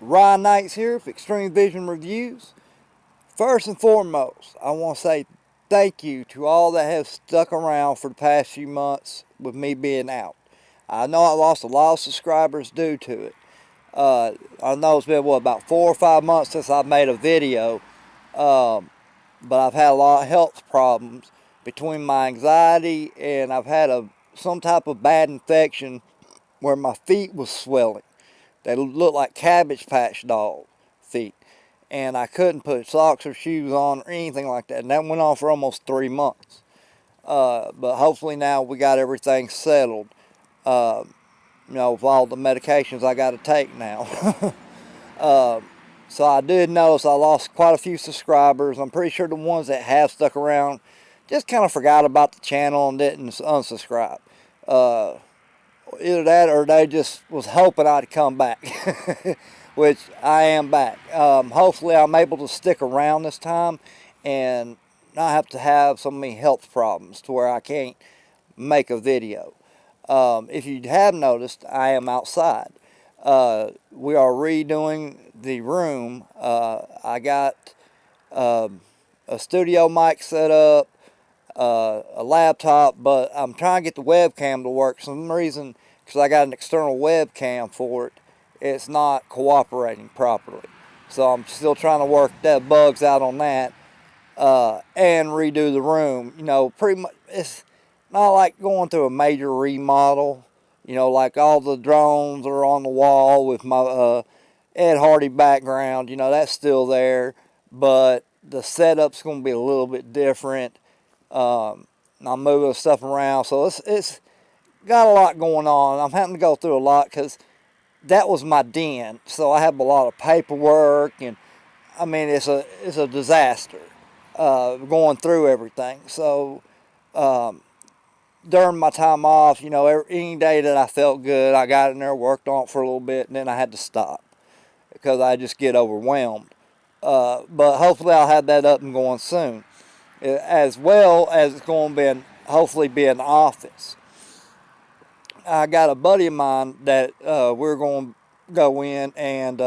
Ryan Knights here for Extreme Vision Reviews. First and foremost, I want to say thank you to all that have stuck around for the past few months with me being out. I know I lost a lot of subscribers due to it. I know it's been, about 4 or 5 months since I made a video, but I've had a lot of health problems between my anxiety and I've had some type of bad infection where my feet was swelling. They looked like Cabbage Patch doll feet. And I couldn't put socks or shoes on or anything like that. And that went on for almost 3 months. But hopefully now we got everything settled. With all the medications I got to take now. So I did notice I lost quite a few subscribers. I'm pretty sure the ones that have stuck around just kind of forgot about the channel and didn't unsubscribe. Either that or they just was hoping I'd come back, which I am back. Hopefully I'm able to stick around this time and not have to have so many health problems to where I can't make a video. If you have noticed, I am outside. We are redoing the room. I got a studio mic set up, a laptop, but I'm trying to get the webcam to work. For some reason, because I got an external webcam for it, it's not cooperating properly. So I'm still trying to work that bugs out on that, and redo the room. Pretty much it's not like going through a major remodel. Like all the drones are on the wall with my Ed Hardy background. That's still there, but the setup's going to be a little bit different. I'm moving stuff around, so it's got a lot going on. I'm having to go through a lot because that was my den, so I have a lot of paperwork, and I mean it's a disaster going through everything. So during my time off, any day that I felt good, I got in there, worked on it for a little bit, and then I had to stop because I just get overwhelmed. But hopefully I'll have that up and going soon, as well as it's going to hopefully be an office. I got a buddy of mine that we're going to go in and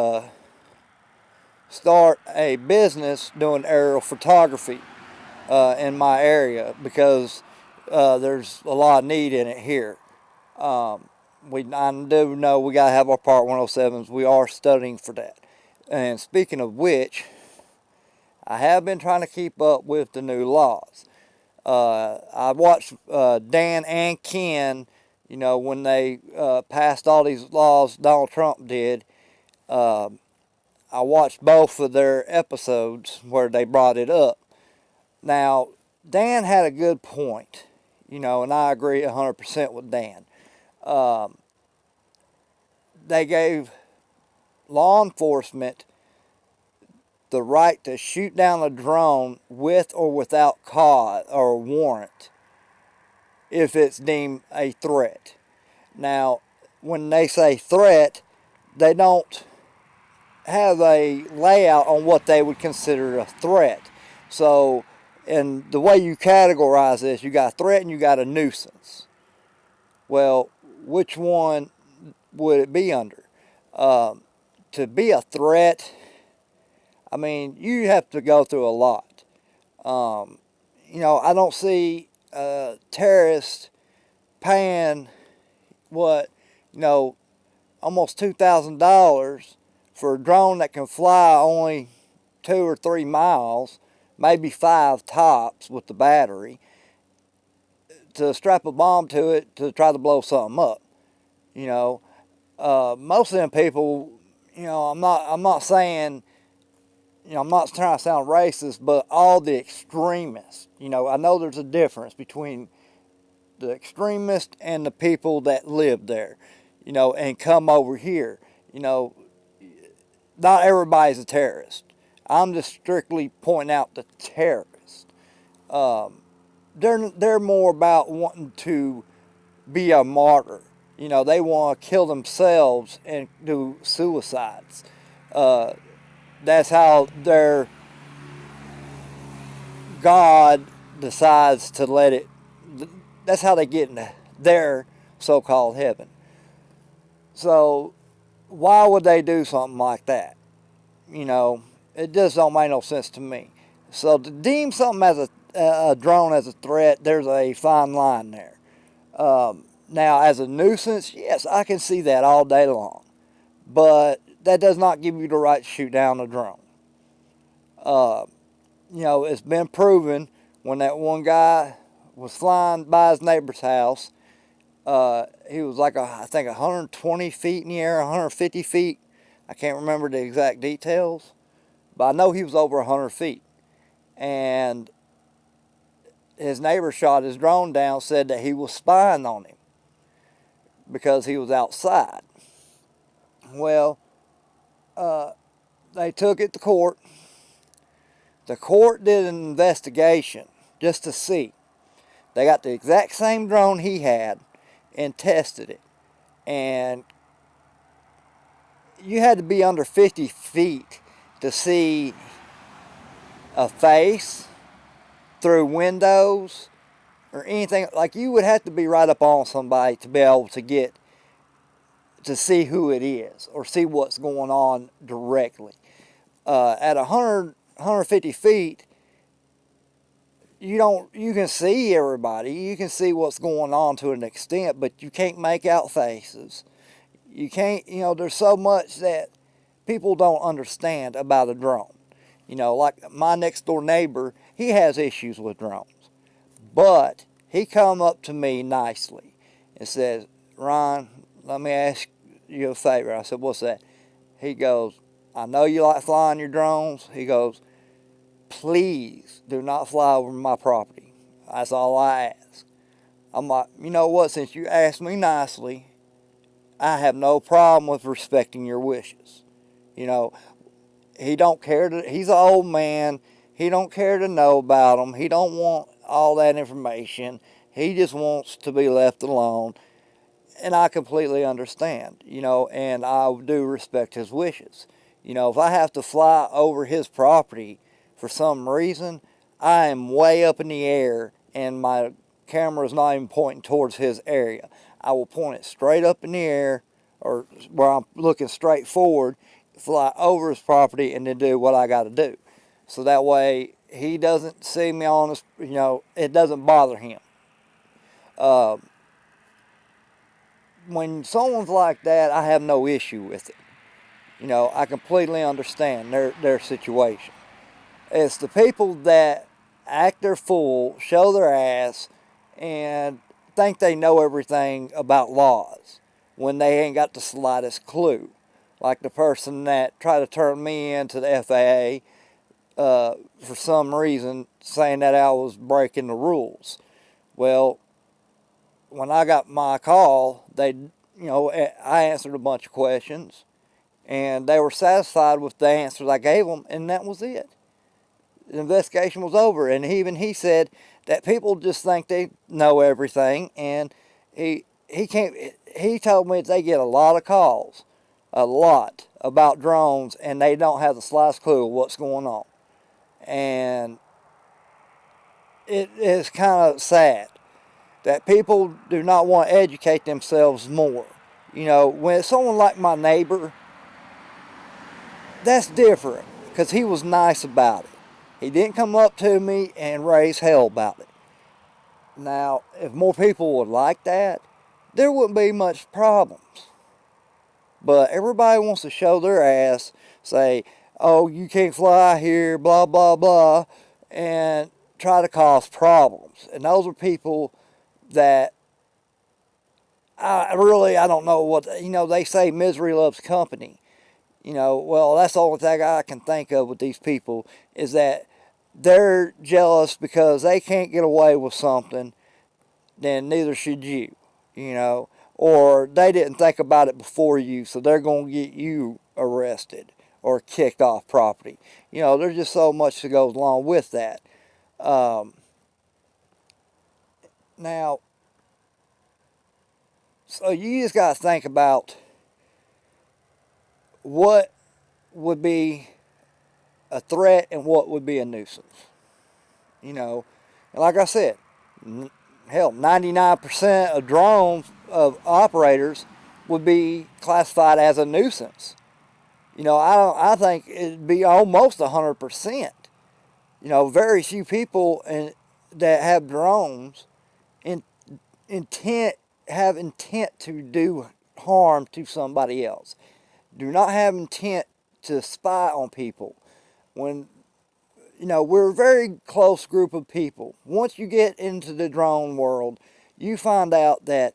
start a business doing aerial photography in my area because there's a lot of need in it here. I do know we got to have our Part 107s. We are studying for that. And speaking of which, I have been trying to keep up with the new laws. I watched Dan and Ken, when they passed all these laws Donald Trump did. I watched both of their episodes where they brought it up. Now, Dan had a good point, and I agree 100% with Dan. They gave law enforcement the right to shoot down a drone with or without cause or warrant if it's deemed a threat. Now, when they say threat, they don't have a layout on what they would consider a threat. So, and the way you categorize this, you got a threat and you got a nuisance. Well, which one would it be under? To be a threat, I mean, you have to go through a lot. I don't see terrorists paying almost $2,000 for a drone that can fly only 2 or 3 miles, maybe 5 tops with the battery, to strap a bomb to it to try to blow something up. Most of them people, I'm not saying, I'm not trying to sound racist, but all the extremists, I know there's a difference between the extremists and the people that live there, and come over here. Not everybody's a terrorist. I'm just strictly pointing out the terrorists. They're more about wanting to be a martyr. They want to kill themselves and do suicides. That's how their God decides to let it. That's how they get into their so-called heaven. So why would they do something like that? You know, it just don't make no sense to me. So to deem something as a drone as a threat, there's a fine line there. Now, as a nuisance, yes, I can see that all day long. But that does not give you the right to shoot down a drone. You know, it's been proven when that one guy was flying by his neighbor's house, he was like, I think 120 feet in the air, 150 feet. I can't remember the exact details, but I know he was over 100 feet. And his neighbor shot his drone down, said that he was spying on him because he was outside. Well, they took it to court. The court did an investigation just to see. They got the exact same drone he had and tested it. And you had to be under 50 feet to see a face through windows or anything. Like, you would have to be right up on somebody to be able to get to see who it is or see what's going on directly. At 150 feet, you can see everybody. You can see what's going on to an extent, but you can't make out faces. You can't, there's so much that people don't understand about a drone. Like my next door neighbor, he has issues with drones. But he come up to me nicely and says, "Ron, let me ask you a favor." I said, "What's that?" He goes, "I know you like flying your drones." He goes, "Please do not fly over my property. That's all I ask." I'm like, "You know what? Since you asked me nicely, I have no problem with respecting your wishes." He don't care he's an old man. He don't care to know about them. He don't want all that information. He just wants to be left alone. And I completely understand, and I do respect his wishes. If I have to fly over his property for some reason, I am way up in the air and my camera is not even pointing towards his area. I will point it straight up in the air or where I'm looking straight forward, fly over his property, and then do what I got to do. So that way he doesn't see me on this, it doesn't bother him. When someone's like that, I have no issue with it. I completely understand their situation. It's the people that act their fool, show their ass, and think they know everything about laws when they ain't got the slightest clue. Like the person that tried to turn me into the FAA for some reason, saying that I was breaking the rules. Well, when I got my call, I answered a bunch of questions, and they were satisfied with the answers I gave them, and that was it. The investigation was over, and even he said that people just think they know everything, and he told me that they get a lot of calls, a lot, about drones, and they don't have the slightest clue of what's going on. And it is kind of sad that people do not want to educate themselves more. When it's someone like my neighbor, that's different, because he was nice about it. He didn't come up to me and raise hell about it. Now, if more people would like that, there wouldn't be much problems. But everybody wants to show their ass, say, "Oh, you can't fly here, blah, blah, blah," and try to cause problems. And those are people that I don't know what, they say misery loves company. Well, that's the only thing I can think of with these people, is that they're jealous because they can't get away with something, then neither should you, or they didn't think about it before you, so they're going to get you arrested or kicked off property. There's just so much that goes along with that. Now, so you just got to think about what would be a threat and what would be a nuisance. And like I said, hell, 99% of drones, of operators, would be classified as a nuisance. I think it'd be almost 100%. Very few people that have drones in, intent have intent to do harm to somebody else. Do not have intent to spy on people. When we're a very close group of people. Once you get into the drone world, you find out that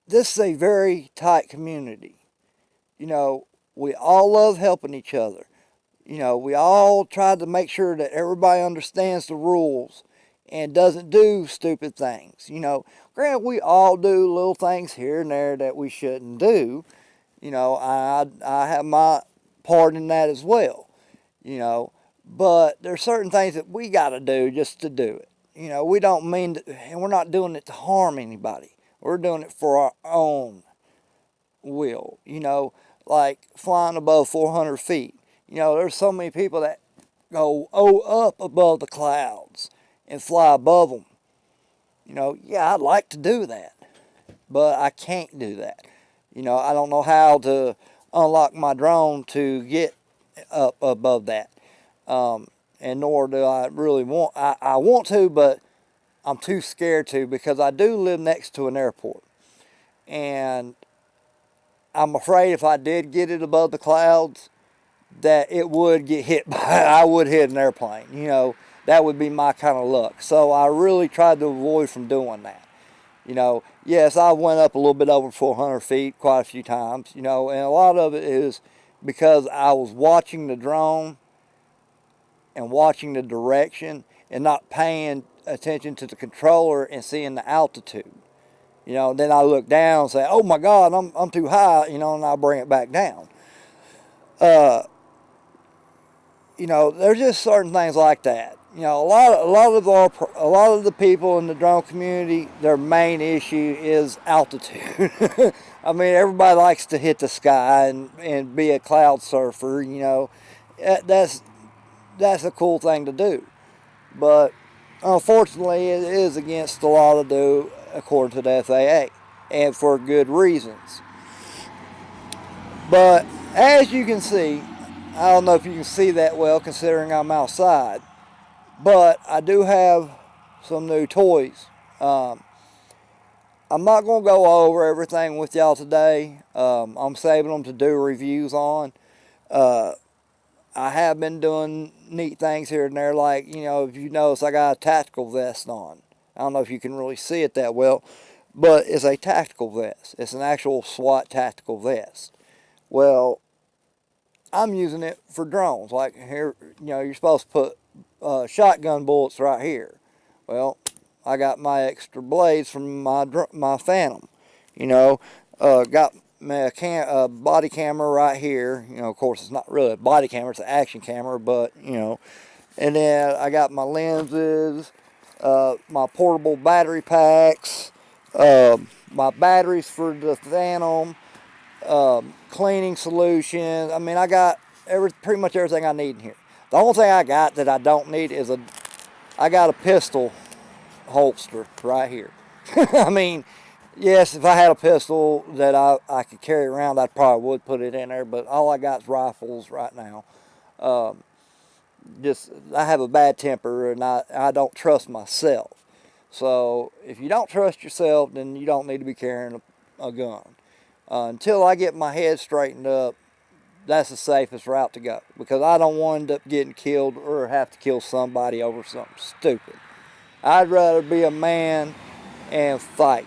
this is a very tight community. We all love helping each other. We all try to make sure that everybody understands the rules and doesn't do stupid things. Granted, we all do little things here and there that we shouldn't do. I have my part in that as well. But there's certain things that we got to do just to do it. We don't mean to, and we're not doing it to harm anybody. We're doing it for our own will. Like flying above 400 feet. There's so many people that go up above the clouds and fly above them. Yeah, I'd like to do that, but I can't do that. I don't know how to unlock my drone to get up above that. And nor do I really want. I want to, but I'm too scared to, because I do live next to an airport. And I'm afraid if I did get it above the clouds, that it would get hit by, I would hit an airplane. That would be my kind of luck. So I really tried to avoid from doing that. Yes, I went up a little bit over 400 feet quite a few times, and a lot of it is because I was watching the drone and watching the direction and not paying attention to the controller and seeing the altitude. Then I look down and say, oh my God, I'm too high, and I bring it back down. There's just certain things like that. A lot of the people in the drone community, their main issue is altitude. I mean, everybody likes to hit the sky and be a cloud surfer. That's a cool thing to do, but unfortunately, it is against the law to do according to the FAA, and for good reasons. But as you can see, I don't know if you can see that well considering I'm outside, but I do have some new toys. I'm not going to go over everything with y'all today. I'm saving them to do reviews on. I have been doing neat things here and there, like, if you notice, I got a tactical vest on. I don't know if you can really see it that well, but it's a tactical vest. It's an actual SWAT tactical vest. Well, I'm using it for drones. Like here, you're supposed to put shotgun bullets right here. Well, I got my extra blades from my Phantom. Got a body camera right here. Of course, it's not really a body camera; it's an action camera. But and then I got my lenses, my portable battery packs, my batteries for the Phantom. Cleaning solutions. I mean, I got pretty much everything I need in here. The only thing I got that I don't need is I got a pistol holster right here. I mean, yes, if I had a pistol that I could carry around, I probably would put it in there, but all I got is rifles right now. I have a bad temper, and I don't trust myself. So if you don't trust yourself, then you don't need to be carrying a gun. Until I get my head straightened up, that's the safest route to go, because I don't want to end up getting killed or have to kill somebody over something stupid. I'd rather be a man and fight.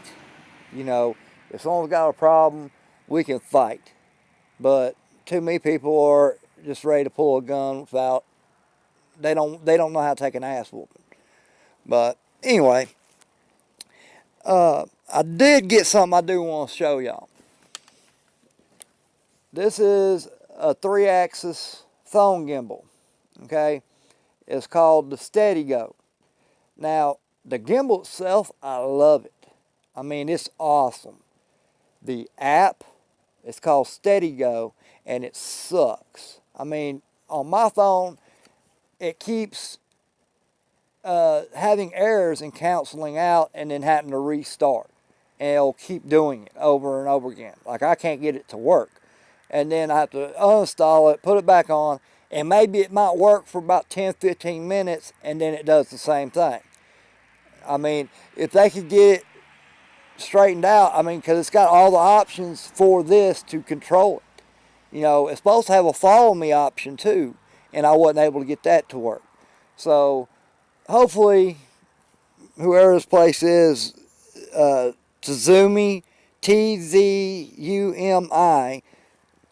If someone's got a problem, we can fight. But too many people are just ready to pull a gun without, they don't know how to take an ass whooping. But anyway, I did get something I do want to show y'all. This is a 3-axis phone gimbal, okay? It's called the SteadyGo. Now, the gimbal itself, I love it. I mean, it's awesome. The app, it's called SteadyGo, and it sucks. I mean, on my phone, it keeps having errors and canceling out and then having to restart. and it'll keep doing it over and over again. Like, I can't get it to work. And then I have to uninstall it, put it back on, and maybe it might work for about 10-15 minutes, and then it does the same thing. I mean, if they could get it straightened out, I mean, because it's got all the options for this to control it. You know, it's supposed to have a follow me option too, and I wasn't able to get that to work. So hopefully, whoever this place is, Tizumi, Tzumi,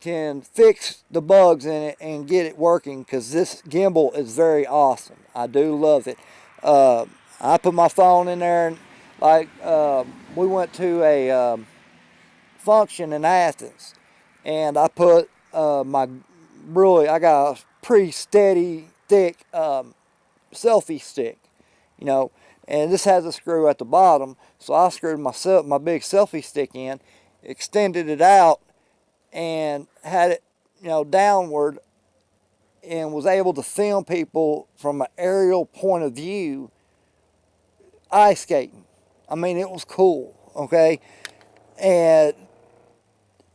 can fix the bugs in it and get it working, because this gimbal is very awesome. I do love it. I put my phone in there, and like we went to a function in Athens, and I put I got a pretty steady, thick selfie stick, you know, and this has a screw at the bottom, so I screwed my big selfie stick in, extended it out, and had it, you know, downward, and was able to film people from an aerial point of view ice skating. I mean, it was cool, okay? And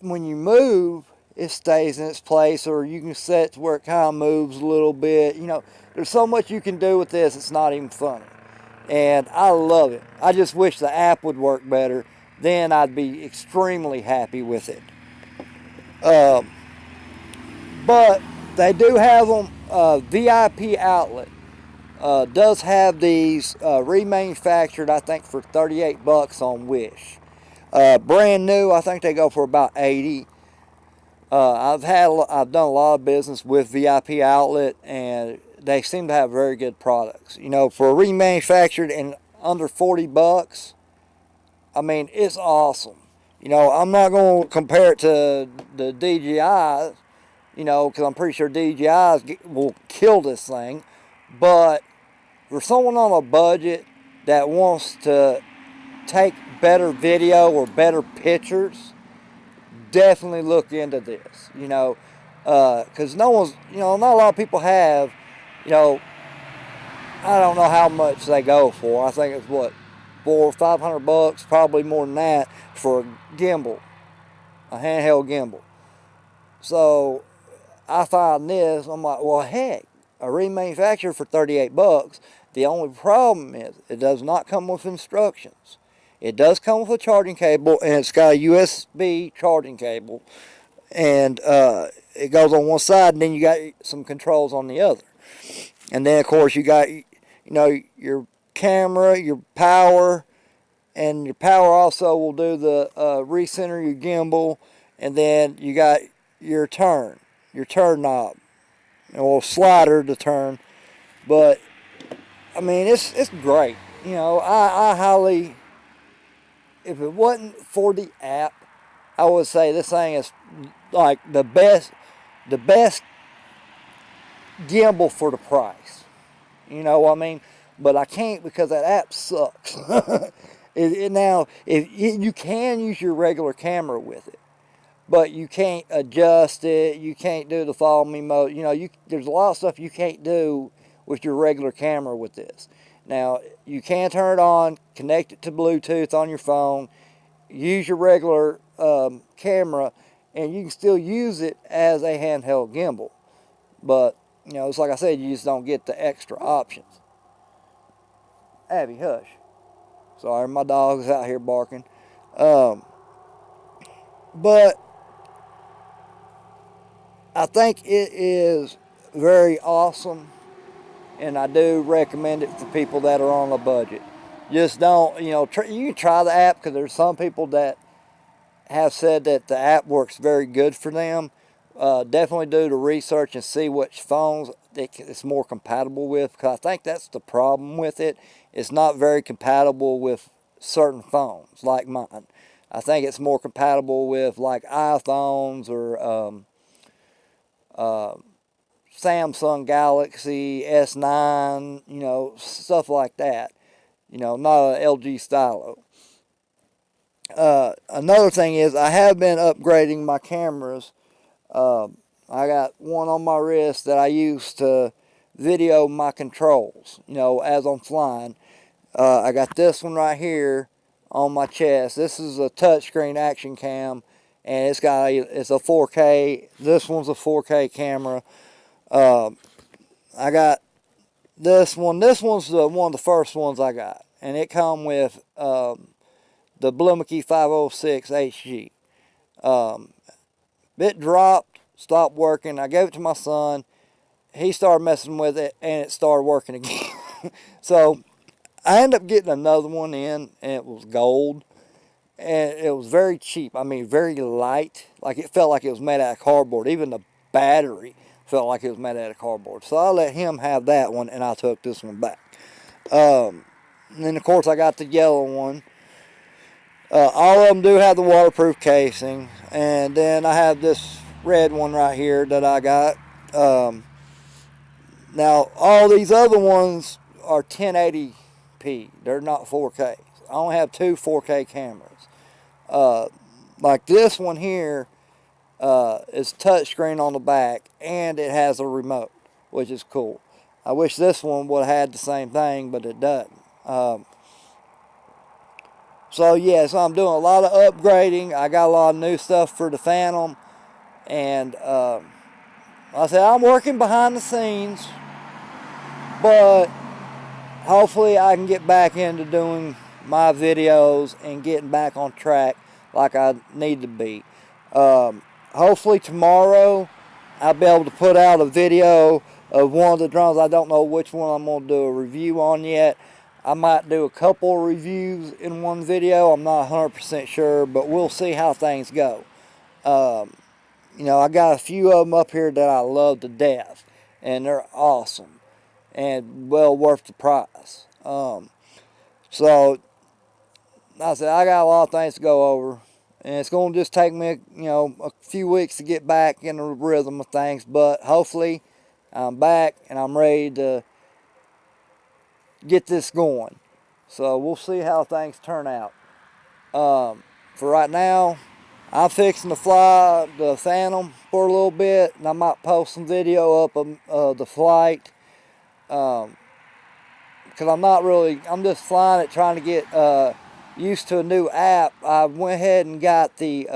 when you move, it stays in its place, or you can set it to where it kind of moves a little bit. You know, there's so much you can do with this, it's not even funny. And I love it. I just wish the app would work better. Then I'd be extremely happy with it. But they do have them. VIP Outlet does have these remanufactured, I think, for $38 on Wish. Brand new, I think they go for about $80. I've done a lot of business with VIP Outlet, and they seem to have very good products. You know, for a remanufactured and under $40, I mean, it's awesome. You know, I'm not going to compare it to the DJI, you know, because I'm pretty sure DJI will kill this thing. But for someone on a budget that wants to take better video or better pictures, definitely look into this, you know, because not a lot of people have, you know, I don't know how much they go for. I think it's what, $400 or $500, probably more than that, for a gimbal, a handheld gimbal. So I find this, I'm like, well, heck, a remanufactured for $38. The only problem is it does not come with instructions. It does come with a charging cable, and it's got a USB charging cable, and it goes on one side, and then you got some controls on the other. And then, of course, you got, you know, your camera, your power, and your power also will do the recenter your gimbal, and then you got your turn knob, or slider to turn. But I mean, it's great. You know, I highly, if it wasn't for the app, I would say this thing is like the best gimbal for the price. You know what I mean? But I can't, because that app sucks. Now, you can use your regular camera with it, but you can't adjust it. You can't do the follow me mode. You know, there's a lot of stuff you can't do with your regular camera with this. Now, you can turn it on, connect it to Bluetooth on your phone, use your regular camera, and you can still use it as a handheld gimbal. But, you know, it's like I said, you just don't get the extra options. Abby, hush. Sorry, my dog's out here barking. But I think it is very awesome, and I do recommend it for people that are on a budget. Just don't, you know, you can try the app, because there's some people that have said that the app works very good for them. Definitely do the research and see which phones it's more compatible with, because I think that's the problem with it. It's not very compatible with certain phones like mine. I think it's more compatible with like iPhones or Samsung Galaxy S9, you know, stuff like that. You know, not an LG Stylo. Another thing is, I have been upgrading my cameras. I got one on my wrist that I use to video my controls, you know, as I'm flying. I got this one right here on my chest. This is a touchscreen action cam, and it's a 4K. This one's a 4K camera. I got this one. This one's one of the first ones I got, and it come with the Blumeke 506 HG. It dropped, stopped working. I gave it to my son. He started messing with it, and it started working again. So I ended up getting another one in, and it was gold. And it was very cheap. I mean, very light. Like, it felt like it was made out of cardboard. Even the battery felt like it was made out of cardboard. So I let him have that one, and I took this one back. And then, of course, I got the yellow one. All of them do have the waterproof casing. And then I have this red one right here that I got. Now, all these other ones are 1080p. They're not 4K. I only have 2 4K cameras. Like this one here is touchscreen on the back, and it has a remote, which is cool. I wish this one would have had the same thing, but it doesn't. So yeah, so I'm doing a lot of upgrading. I got a lot of new stuff for the Phantom, and like I said, I'm working behind the scenes, but hopefully I can get back into doing my videos and getting back on track like I need to be. Hopefully tomorrow I'll be able to put out a video of one of the drones. I don't know which one I'm going to do a review on yet. I might do a couple reviews in one video. I'm not 100% sure, but we'll see how things go. You know, I got a few of them up here that I love to death, and they're awesome and well worth the price. So I said, I got a lot of things to go over, and it's going to just take me, you know, a few weeks to get back in the rhythm of things, but hopefully I'm back and I'm ready to get this going. So we'll see how things turn out. For right now, I'm fixing to fly the Phantom for a little bit, and I might post some video up of the flight. Because I'm just flying it, trying to get used to a new app. I went ahead and got the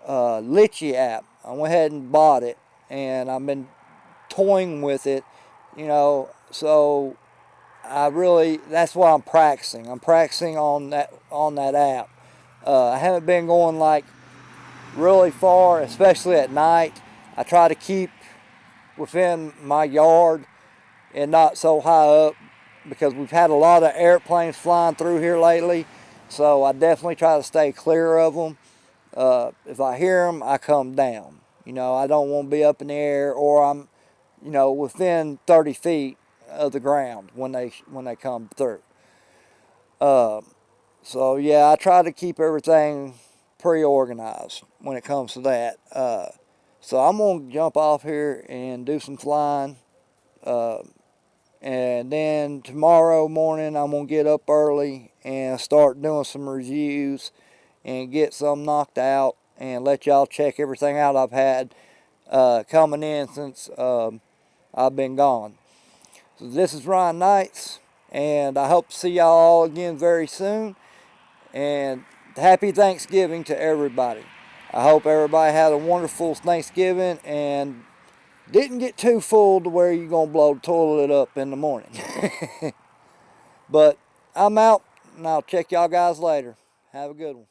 Litchi app. I went ahead and bought it, and I've been toying with it, you know, so that's why I'm practicing. I'm practicing on that app. I haven't been going like really far, especially at night. I try to keep within my yard and not so high up, because we've had a lot of airplanes flying through here lately, so I definitely try to stay clear of them. If I hear them, I come down. You know, I don't want to be up in the air, or I'm, you know, within 30 feet of the ground when they come through. So yeah, I try to keep everything pre-organized when it comes to that. So I'm gonna jump off here and do some flying. And then tomorrow morning I'm going to get up early and start doing some reviews and get some knocked out and let y'all check everything out I've had coming in since I've been gone. So this is Ryan Knights, and I hope to see y'all all again very soon. And happy Thanksgiving to everybody. I hope everybody had a wonderful Thanksgiving and didn't get too full to where you're going to blow the toilet up in the morning. But I'm out, and I'll check y'all guys later. Have a good one.